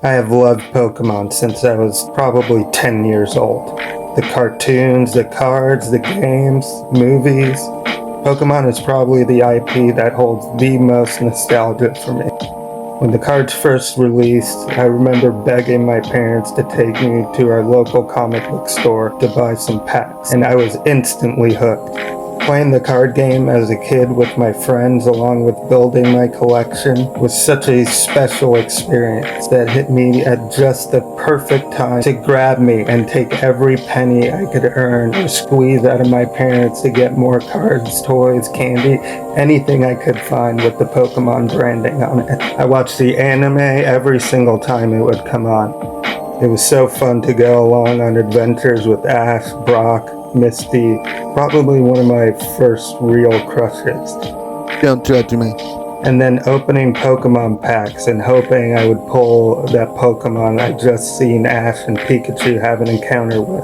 I have loved Pokemon since I was probably 10 years old. The cartoons, the cards, the games, movies. Pokemon is probably the IP that holds the most nostalgia for me. When the cards first released, I remember begging my parents to take me to our local comic book store to buy some packs, and I was instantly hooked. Playing the card game as a kid with my friends along with building my collection was such a special experience that hit me at just the perfect time to grab me and take every penny I could earn or squeeze out of my parents to get more cards, toys, candy, anything I could find with the Pokemon branding on it. I watched the anime every single time it would come on. It was so fun to go along on adventures with Ash, Brock, Misty, probably one of my first real crushes. Don't judge me. And then opening Pokemon packs and hoping I would pull that Pokemon I just seen Ash and Pikachu have an encounter with.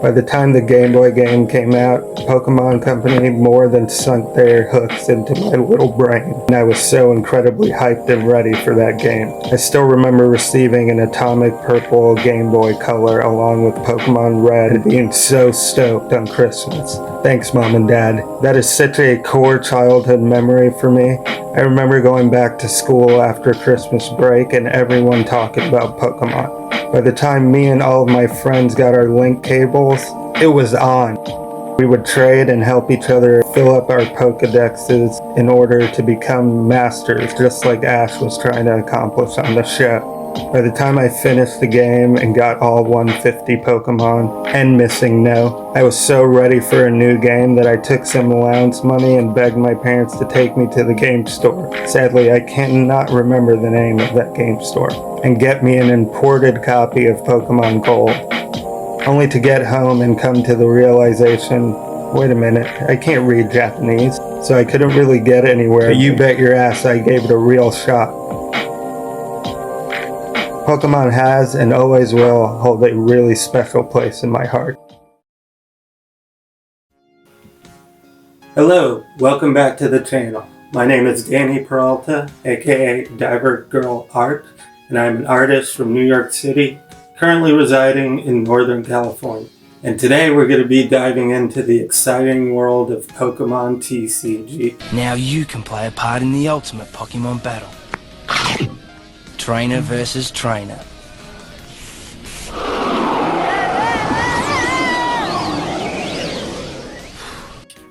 By the time the Game Boy game came out, Pokemon Company more than sunk their hooks into my little brain, and I was so incredibly hyped and ready for that game. I still remember receiving an Atomic Purple Game Boy Color along with Pokemon Red and being so stoked on Christmas. Thanks, Mom and Dad. That is such a core childhood memory for me. I remember going back to school after Christmas break and everyone talking about Pokemon. By the time me and all of my friends got our link cables, it was on. We would trade and help each other fill up our Pokedexes in order to become masters, just like Ash was trying to accomplish on the show. By the time I finished the game and got all 150 Pokemon and missing No, I was so ready for a new game that I took some allowance money and begged my parents to take me to the game store. Sadly, I cannot remember the name of that game store. And get me an imported copy of Pokemon Gold. Only to get home and come to the realization, wait a minute, I can't read Japanese, so I couldn't really get anywhere. But you bet your ass I gave it a real shot. Pokemon has and always will hold a really special place in my heart. Hello, welcome back to the channel. My name is Danny Peralta, aka Diver Girl Art, and I'm an artist from New York City, currently residing in Northern California. And today we're going to be diving into the exciting world of Pokemon TCG. Now you can play a part in the ultimate Pokemon battle. Trainer versus trainer.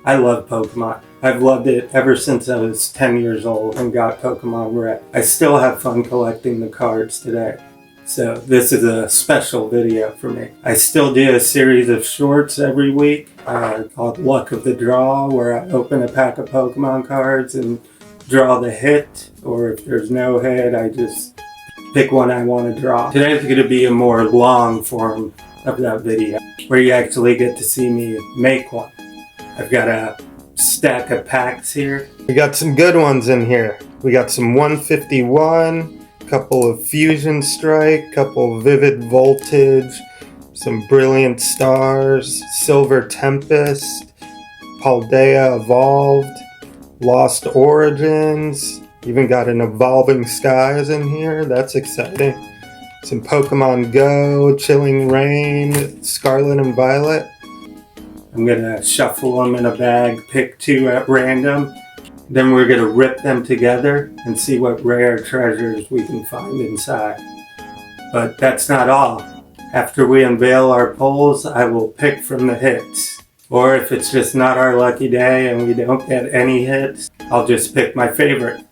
I love Pokemon. I've loved it ever since I was 10 years old and got Pokemon Red. I still have fun collecting the cards today. So this is a special video for me. I still do a series of shorts every week called Luck of the Draw, where I open a pack of Pokemon cards and draw the hit, or if there's no hit, I just pick one I want to draw. Today's going to be a more long form of that video, where you actually get to see me make one. I've got a stack of packs here. We got some good ones in here. We got some 151, couple of Fusion Strike, couple Vivid Voltage, some Brilliant Stars, Silver Tempest, Paldea Evolved, Lost Origins, even got an Evolving Skies in here. That's exciting. Some Pokemon Go, Chilling Rain, Scarlet and Violet. I'm going to shuffle them in a bag, pick two at random. Then we're going to rip them together and see what rare treasures we can find inside. But that's not all. After we unveil our pulls, I will pick from the hits. Or if it's just not our lucky day and we don't get any hits, I'll just pick my favorite.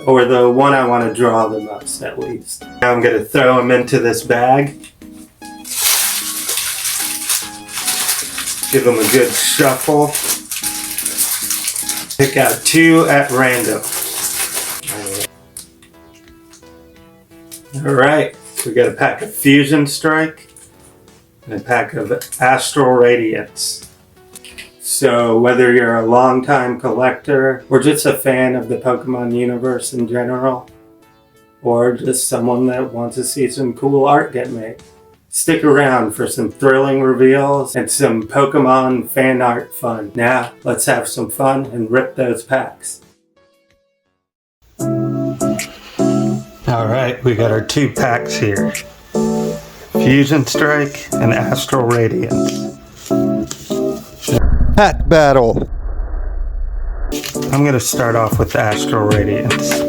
Or the one I want to draw the most, at least. Now I'm going to throw them into this bag. Give them a good shuffle. Pick out two at random. Alright, we got a pack of Fusion Strike and a pack of Astral Radiance. So whether you're a longtime collector or just a fan of the Pokemon universe in general, or just someone that wants to see some cool art get made, stick around for some thrilling reveals and some Pokemon fan art fun. Now, let's have some fun and rip those packs. All Alright, we got our 2 packs here. Fusion Strike and Astral Radiance. Pack battle! I'm gonna start off with Astral Radiance.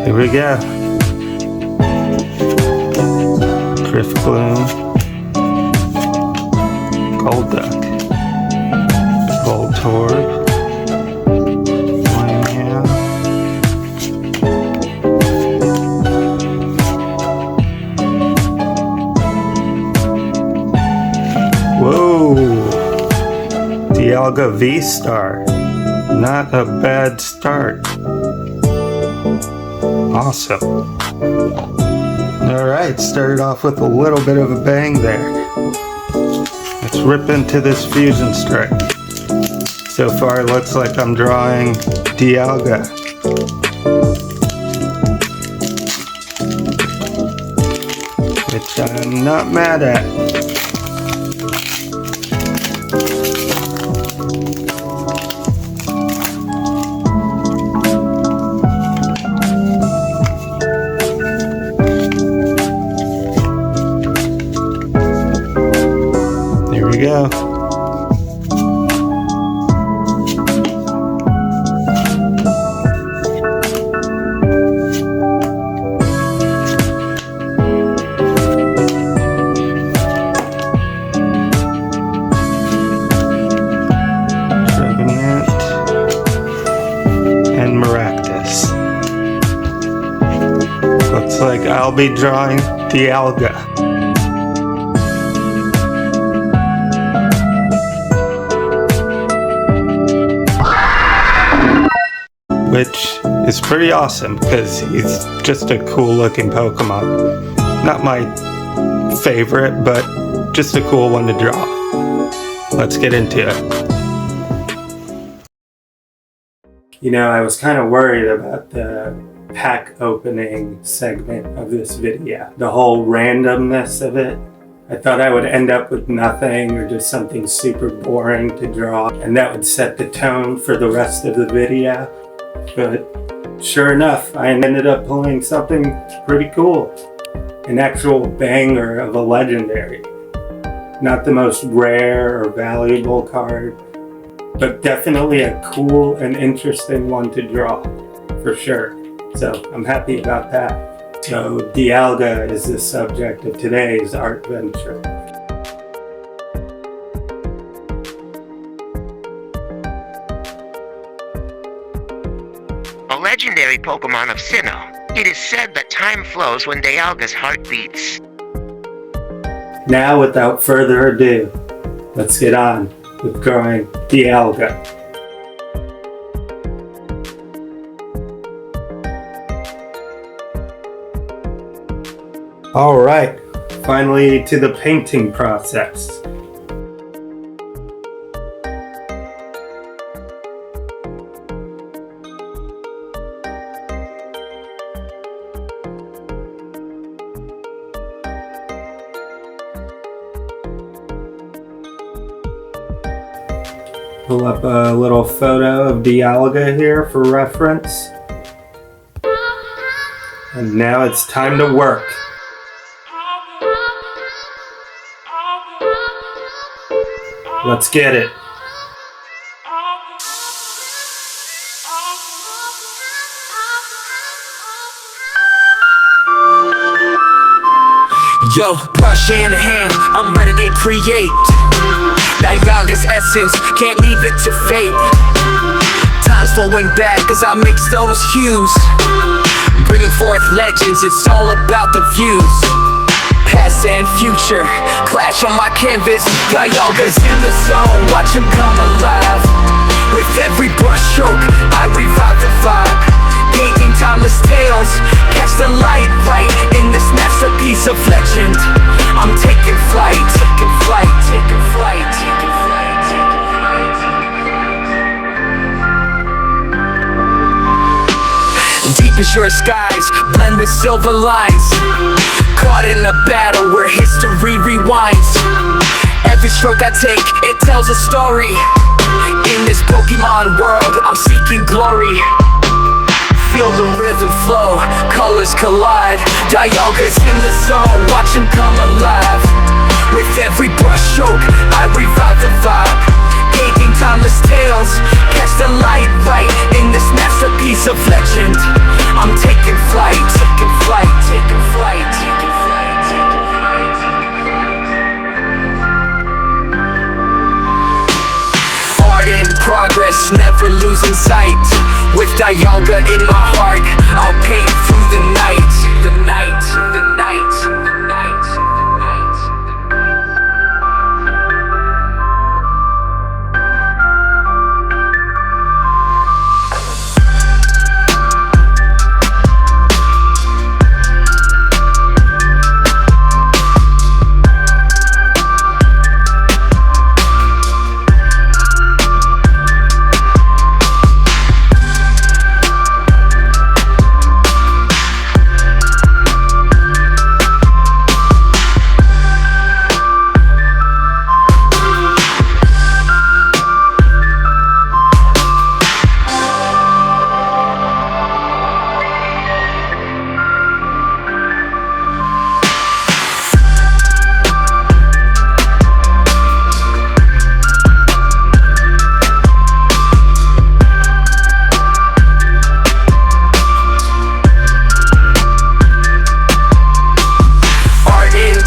Here we go. Drift Gloom, Gold Duck, Voltorb, Flame. Whoa! Dialga V-Star. Not a bad start. Awesome. Alright, started off with a little bit of a bang there. Let's rip into this Fusion Strike. So far it looks like I'm drawing Dialga. Which I'm not mad at. Here we go. Trevenant and Maractus. Looks like I'll be drawing Dialga. Which is pretty awesome because he's just a cool looking Pokemon. Not my favorite, but just a cool one to draw. Let's get into it. You know, I was kind of worried about the pack opening segment of this video. The whole randomness of it. I thought I would end up with nothing or just something super boring to draw, and that would set the tone for the rest of the video. But sure enough, I ended up pulling something pretty cool. An actual banger of a legendary. Not the most rare or valuable card, but definitely a cool and interesting one to draw, for sure. So I'm happy about that. So Dialga is the subject of today's art venture. A legendary Pokemon of Sinnoh. It is said that time flows when Dialga's heart beats. Now, without further ado, let's get on with drawing Dialga. Alright, finally to the painting process. Pull up a little photo of Dialga here for reference. And now it's time to work. Let's get it. Yo, brush in hand, I'm ready to create. Dialga's essence, can't leave it to fate. Time's flowing back as I mix those hues, bringing forth legends, it's all about the views. Past and future, clash on my canvas. Dialga's in the zone, watch him come alive. With every brush stroke, I revive the vibe. Painting timeless tales, catch the light right in this masterpiece of legend. I'm taking flight, taking flight, taking flight. azure skies blend with silver lines. Caught in a battle where history rewinds. Every stroke I take, it tells a story. In this Pokemon world, I'm seeking glory. Feel the rhythm flow, colors collide. Dialga's in the zone, watch him come alive. With every brush stroke, I revive the vibe. Gaping timeless tales, catch the light right. In this masterpiece of legend, I'm taking flight, taking flight, taking flight, taking flight, taking flight. Art in progress, never losing sight. With Dialga in my heart, I'll paint through the night, the night, the night, the night, the night.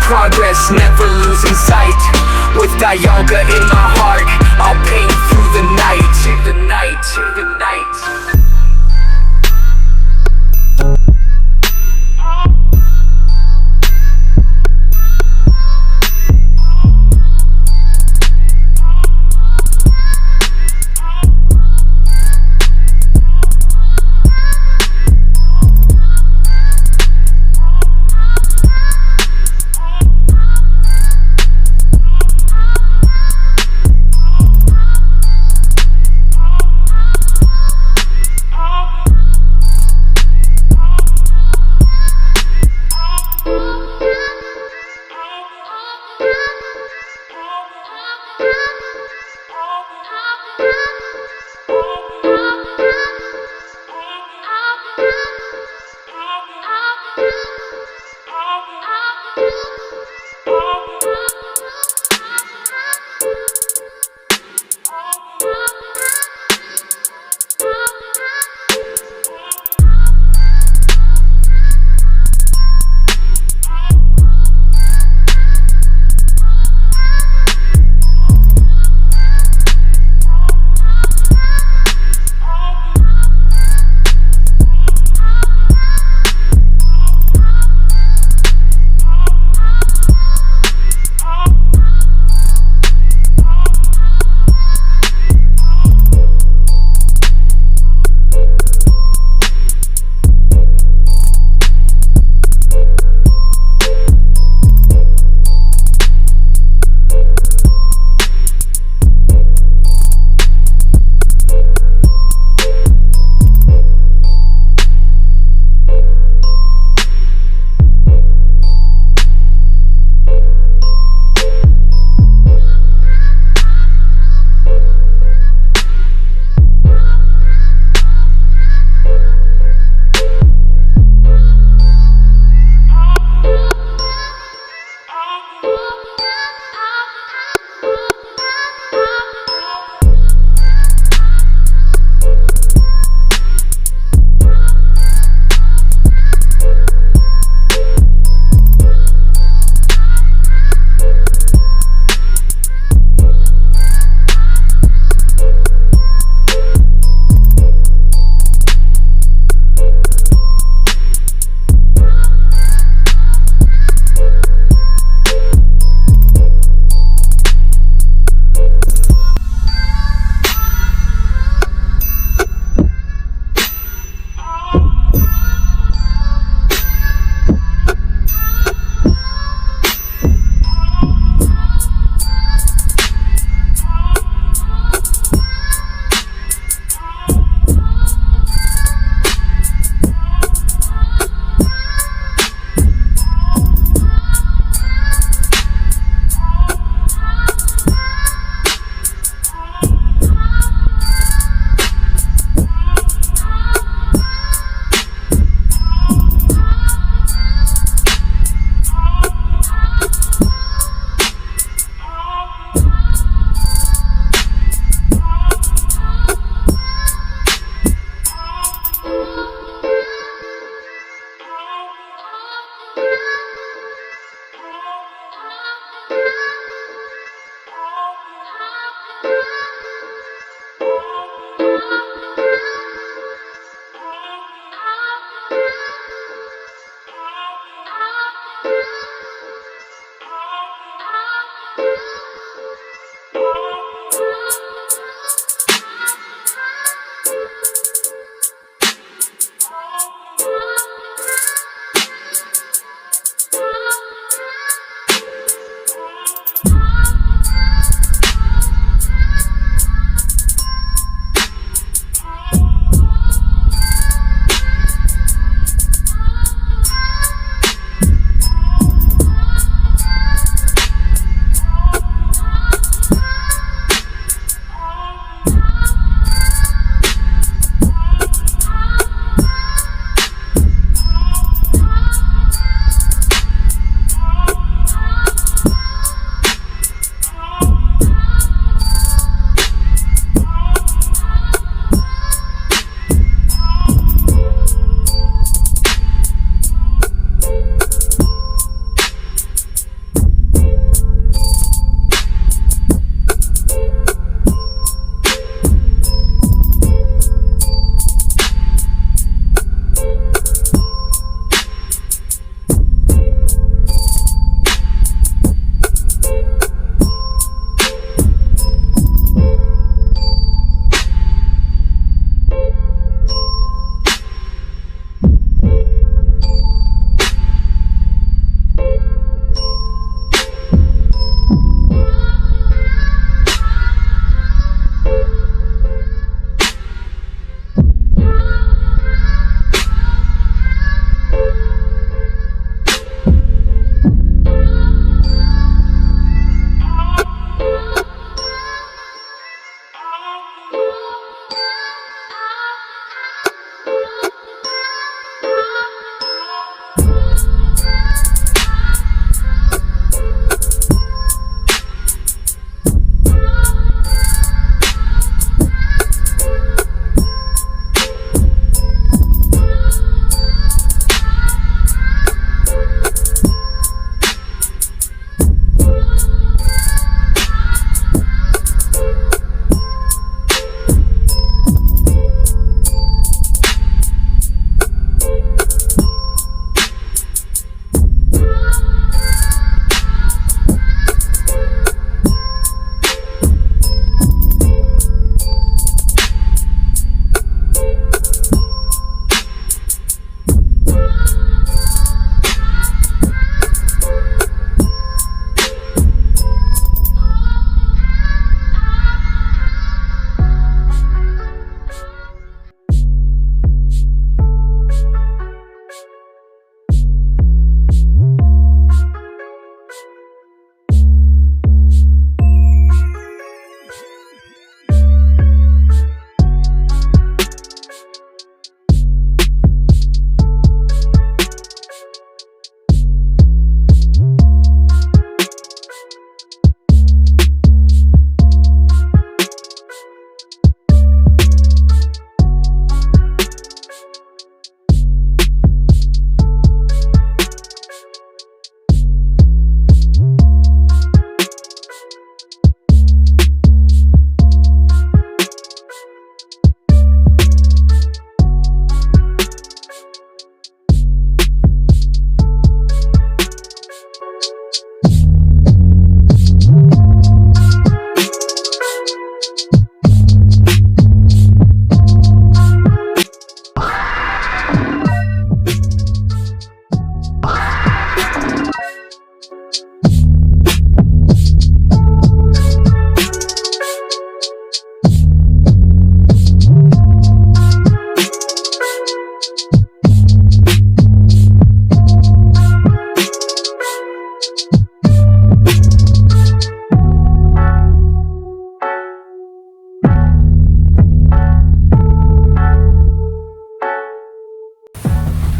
Progress, never losing sight. With Dialga in my heart, I'll paint through the night, the night, the night.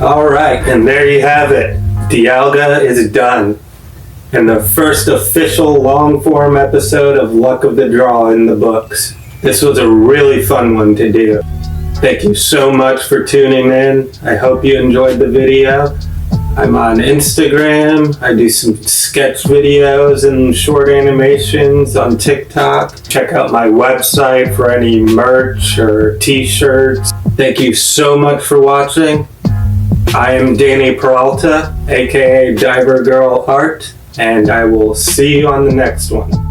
Alright, and there you have it. Dialga is done. And the first official long-form episode of Luck of the Draw in the books. This was a really fun one to do. Thank you so much for tuning in. I hope you enjoyed the video. I'm on Instagram. I do some sketch videos and short animations on TikTok. Check out my website for any merch or t-shirts. Thank you so much for watching. I am Danny Peralta, aka Diver Girl Art, and I will see you on the next one.